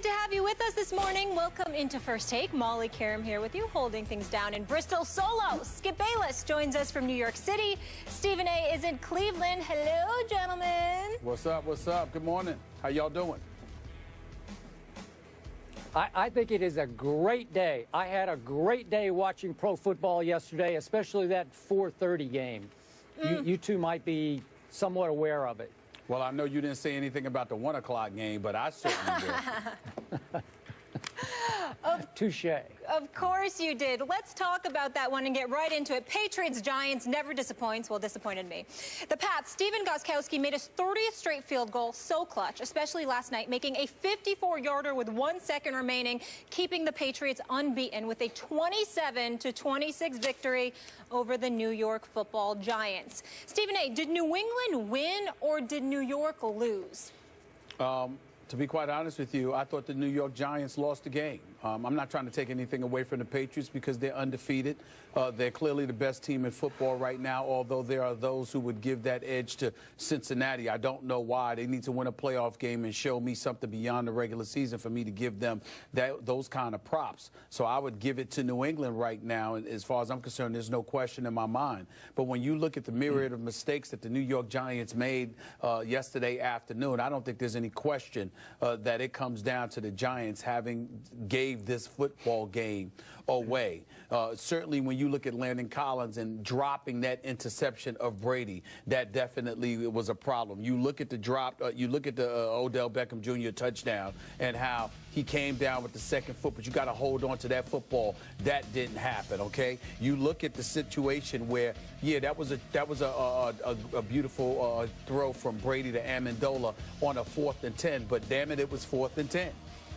to have you with us this morning. Welcome into First Take. Molly Karam here with you, holding things down in Bristol solo. Skip Bayless joins us from New York City. Stephen A. is in Cleveland. Hello, gentlemen. What's up? What's up? Good morning. How y'all doing? I think it is a great day. I had a great day watching pro football yesterday, especially that 4:30 game. You two might be somewhat aware of it. Well, I know you didn't say anything about the 1 o'clock game, but I certainly did. Touche. Of course you did. Let's talk about that one and get right into it. Patriots-Giants never disappoints. Well, disappointed me. The Pats, Steven Gostkowski made his 30th straight field goal so clutch, especially last night, making a 54-yarder with 1 second remaining, keeping the Patriots unbeaten with a 27-26 victory over the New York Football Giants. Stephen A., did New England win or did New York lose? To be quite honest with you, I thought the New York Giants lost the game. I'm not trying to take anything away from the Patriots because they're undefeated. They're clearly the best team in football right now, although there are those who would give that edge to Cincinnati. I don't know why. They need to win a playoff game and show me something beyond the regular season for me to give them those kind of props. So I would give it to New England right now. As far as I'm concerned, there's no question in my mind. But when you look at the myriad of mistakes that the New York Giants made yesterday afternoon, I don't think there's any question that it comes down to the Giants having gave this football game away. Certainly when you look at Landon Collins and dropping that interception of Brady, that definitely was a problem. You look at the drop, you look at the Odell Beckham Jr. touchdown and how he came down with the second foot, but you got to hold on to that football. That didn't happen, okay? You look at the situation where, yeah, that was a beautiful throw from Brady to Amendola on a 4th and 10, but damn it was 4th and 10.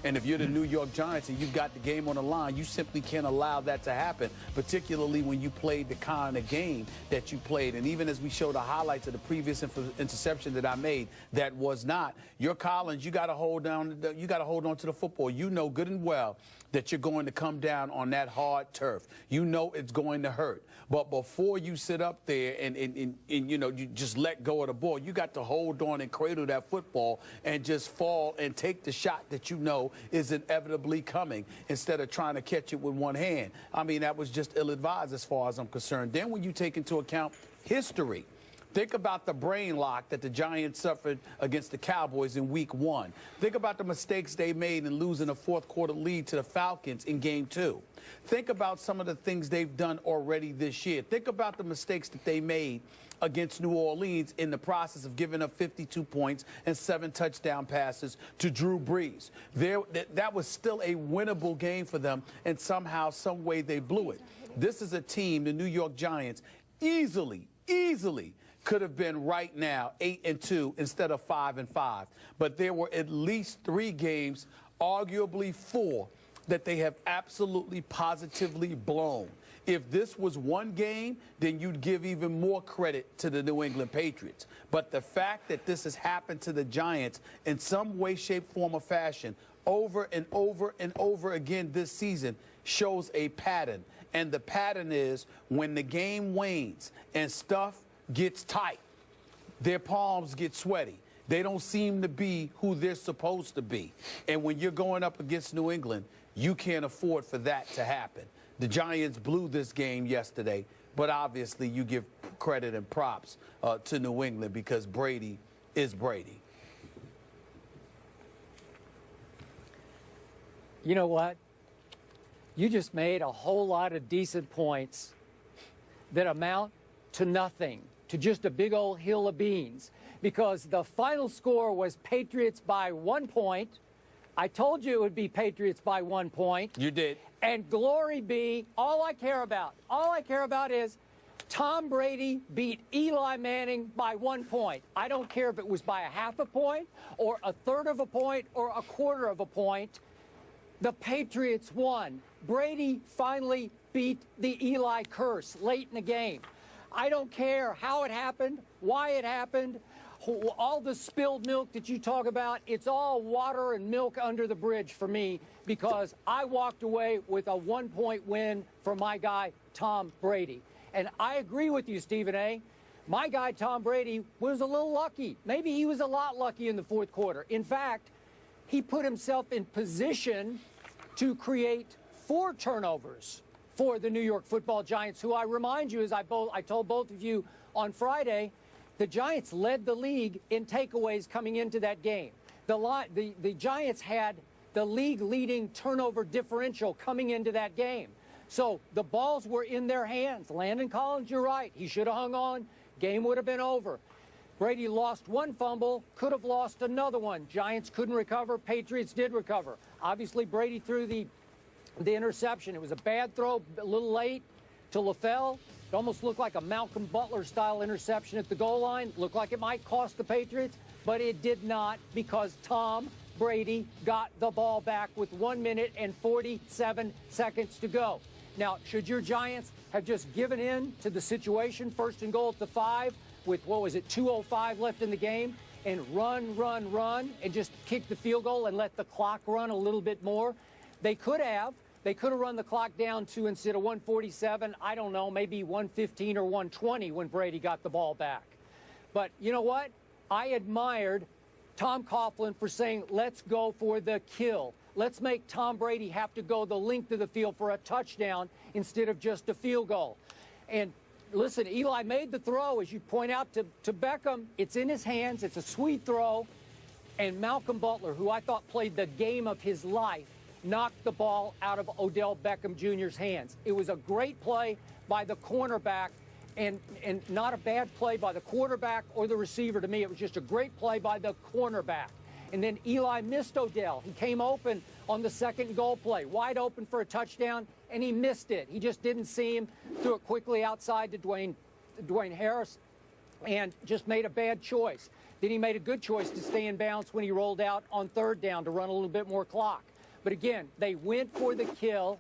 And if you're the New York Giants and you've got the game on the line, you simply can't allow that to happen, particularly when you played the kind of game that you played. And even as we show the highlights of the previous interception that I made, that was not. Your Collins, you got to hold on to the football. You know good and well that you're going to come down on that hard turf. You know it's going to hurt. But before you sit up there and you know, you just let go of the ball, you got to hold on and cradle that football and just fall and take the shot that you know is inevitably coming instead of trying to catch it with one hand. I mean, that was just ill-advised as far as I'm concerned. Then when you take into account history, think about the brain lock that the Giants suffered against the Cowboys in Week 1. Think about the mistakes they made in losing a 4th quarter lead to the Falcons in Game 2. Think about some of the things they've done already this year. Think about the mistakes that they made against New Orleans in the process of giving up 52 points and 7 touchdown passes to Drew Brees. That was still a winnable game for them, and somehow, some way they blew it. This is a team, the New York Giants, easily could have been right now 8-2 instead of 5-5. But there were at least 3 games, arguably 4, that they have absolutely positively blown. If this was one game, then you'd give even more credit to the New England Patriots. But the fact that this has happened to the Giants in some way, shape, form, or fashion over and over and over again this season shows a pattern. And the pattern is when the game wanes and stuff gets tight, their palms get sweaty. They don't seem to be who they're supposed to be. And when you're going up against New England, you can't afford for that to happen. The Giants blew this game yesterday, but obviously you give credit and props to New England because Brady is Brady. You know what? You just made a whole lot of decent points that amount to nothing, to just a big old hill of beans, because the final score was Patriots by 1 point. I told you it would be Patriots by 1 point. You did. And glory be, all I care about is Tom Brady beat Eli Manning by 1 point. I don't care if it was by a half a point or a third of a point or a quarter of a point. The Patriots won. Brady finally beat the Eli curse late in the game. I don't care how it happened, why it happened, all the spilled milk that you talk about. It's all water and milk under the bridge for me because I walked away with a 1 point win for my guy, Tom Brady. And I agree with you, Stephen A. My guy, Tom Brady, was a little lucky. Maybe he was a lot lucky in the 4th quarter. In fact, he put himself in position to create 4 turnovers for the New York Football Giants, who I remind you, as I told both of you on Friday, the Giants led the league in takeaways coming into that game. The Giants had the league-leading turnover differential coming into that game. So the balls were in their hands. Landon Collins, you're right. He should have hung on. Game would have been over. Brady lost 1 fumble, could have lost another one. Giants couldn't recover. Patriots did recover. Obviously, Brady threw the interception. It was a bad throw, a little late to LaFell. It almost looked like a Malcolm Butler-style interception at the goal line. Looked like it might cost the Patriots, but it did not, because Tom Brady got the ball back with 1 minute and 47 seconds to go. Now, should your Giants have just given in to the situation, 1st and goal at the 5, with, 2:05 left in the game, and run, and just kick the field goal and let the clock run a little bit more? They could have. They could have run the clock down to, instead of 147, I don't know, maybe 115 or 120 when Brady got the ball back. But you know what? I admired Tom Coughlin for saying, let's go for the kill. Let's make Tom Brady have to go the length of the field for a touchdown instead of just a field goal. And listen, Eli made the throw, as you point out, to Beckham. It's in his hands. It's a sweet throw. And Malcolm Butler, who I thought played the game of his life, knocked the ball out of Odell Beckham Jr.'s hands. It was a great play by the cornerback, and not a bad play by the quarterback or the receiver to me. It was just a great play by the cornerback. And then Eli missed Odell. He came open on the 2nd goal play, wide open for a touchdown, and he missed it. He just didn't see him, threw it quickly outside to Dwayne Harris, and just made a bad choice. Then he made a good choice to stay in bounds when he rolled out on 3rd down to run a little bit more clock. But again, they went for the kill,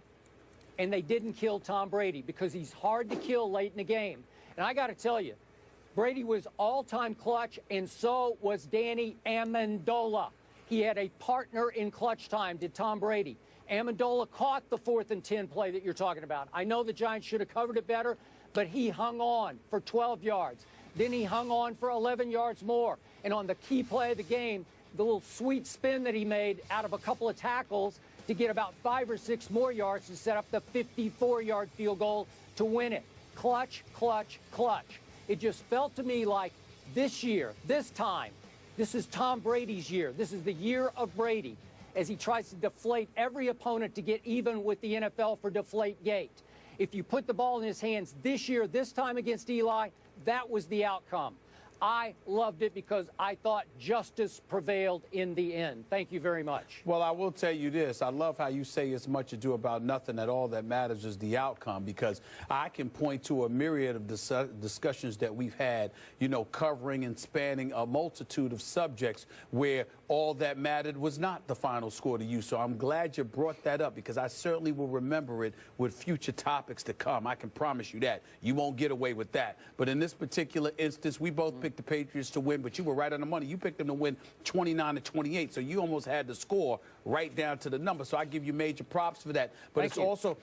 and they didn't kill Tom Brady because he's hard to kill late in the game. And I got to tell you, Brady was all-time clutch, and so was Danny Amendola. He had a partner in clutch time, did Tom Brady. Amendola caught the 4th and 10 play that you're talking about. I know the Giants should have covered it better, but he hung on for 12 yards. Then he hung on for 11 yards more. And on the key play of the game, the little sweet spin that he made out of a couple of tackles to get about 5 or 6 more yards to set up the 54-yard field goal to win it. Clutch, clutch, clutch. It just felt to me like this year, this time, this is Tom Brady's year. This is the year of Brady as he tries to deflate every opponent to get even with the NFL for Deflategate. If you put the ball in his hands this year, this time against Eli, that was the outcome. I loved it because I thought justice prevailed in the end. Thank you very much. Well, I will tell you this. I love how you say it's much ado about nothing, that all that matters is the outcome, because I can point to a myriad of discussions that we've had, covering and spanning a multitude of subjects where all that mattered was not the final score to you. So I'm glad you brought that up, because I certainly will remember it with future topics to come. I can promise you that. You won't get away with that. But in this particular instance, we both picked the Patriots to win, but you were right on the money. You picked them to win 29-28, so you almost had the score right down to the number. So I give you major props for that. But it's also,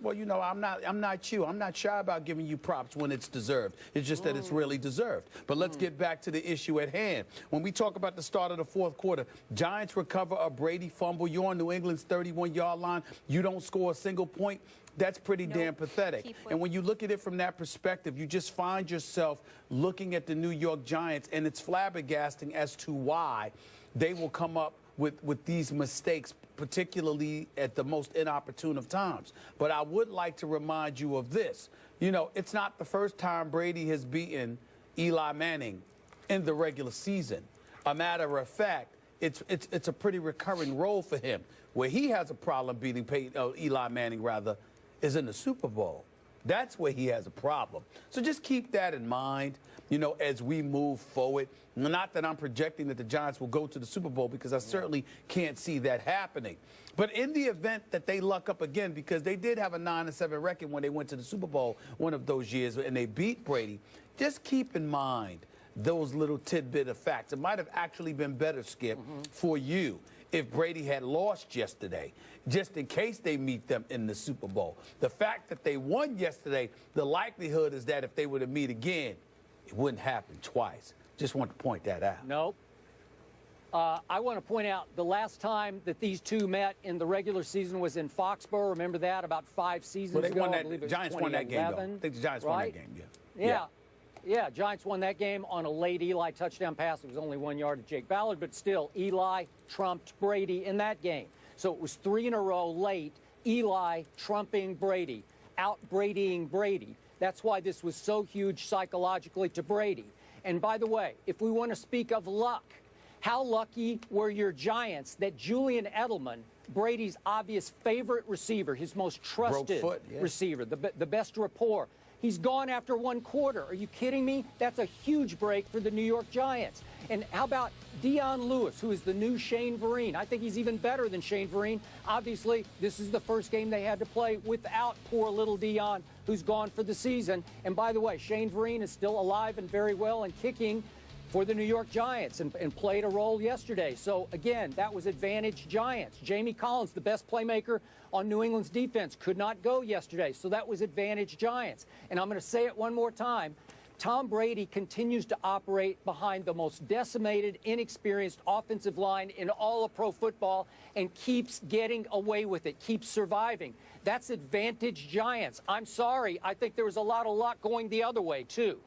well, I'm not you. I'm not shy about giving you props when it's deserved. It's just that it's really deserved. But let's get back to the issue at hand. When we talk about the start of the 4th quarter, Giants recover a Brady fumble. You're on New England's 31-yard line. You don't score a single point. That's pretty damn pathetic. And when you look at it from that perspective, you just find yourself looking at the New York Giants, and it's flabbergasting as to why they will come up with these mistakes, particularly at the most inopportune of times. But I would like to remind you of this. It's not the first time Brady has beaten Eli Manning in the regular season. A matter of fact, it's a pretty recurring role for him. Where he has a problem beating Eli Manning, is in the Super Bowl. That's where he has a problem. So just keep that in mind, as we move forward. Not that I'm projecting that the Giants will go to the Super Bowl, because I certainly can't see that happening. But in the event that they luck up again, because they did have a 9-7 record when they went to the Super Bowl one of those years, and they beat Brady, just keep in mind those little tidbit of facts. It might have actually been better, Skip, for you if Brady had lost yesterday, just in case they meet them in the Super Bowl. The fact that they won yesterday, the likelihood is that if they were to meet again, it wouldn't happen twice. Just want to point that out. Nope. I want to point out the last time that these two met in the regular season was in Foxborough. Remember that? About 5 seasons ago. Won that, I believe it was Giants won that game, though. I think the Giants won that game, Yeah, Giants won that game on a late Eli touchdown pass. It was only 1 yard to Jake Ballard, but still, Eli trumped Brady in that game. So it was 3 in a row late, Eli trumping Brady, out-Bradying Brady. That's why this was so huge psychologically to Brady. And by the way, if we want to speak of luck, how lucky were your Giants that Julian Edelman, Brady's obvious favorite receiver, his most trusted receiver, the best rapport, he's gone after 1 quarter. Are you kidding me? That's a huge break for the New York Giants. And how about Dion Lewis, who is the new Shane Vereen? I think he's even better than Shane Vereen. Obviously, this is the first game they had to play without poor little Dion, who's gone for the season. And by the way, Shane Vereen is still alive and very well and kicking for the New York Giants and played a role yesterday. So, again, that was advantage Giants. Jamie Collins, the best playmaker on New England's defense, could not go yesterday. So that was advantage Giants. And I'm going to say it one more time. Tom Brady continues to operate behind the most decimated, inexperienced offensive line in all of pro football and keeps getting away with it, keeps surviving. That's advantage Giants. I'm sorry. I think there was a lot of luck going the other way, too.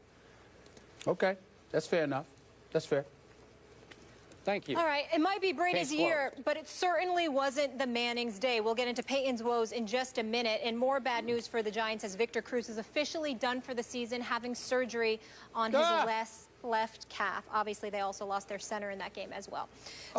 Okay. That's fair enough. That's fair. Thank you. All right. It might be Brady's year, but it certainly wasn't the Manning's day. We'll get into Peyton's woes in just a minute. And more bad news for the Giants as Victor Cruz is officially done for the season, having surgery on his left calf. Obviously, they also lost their center in that game as well.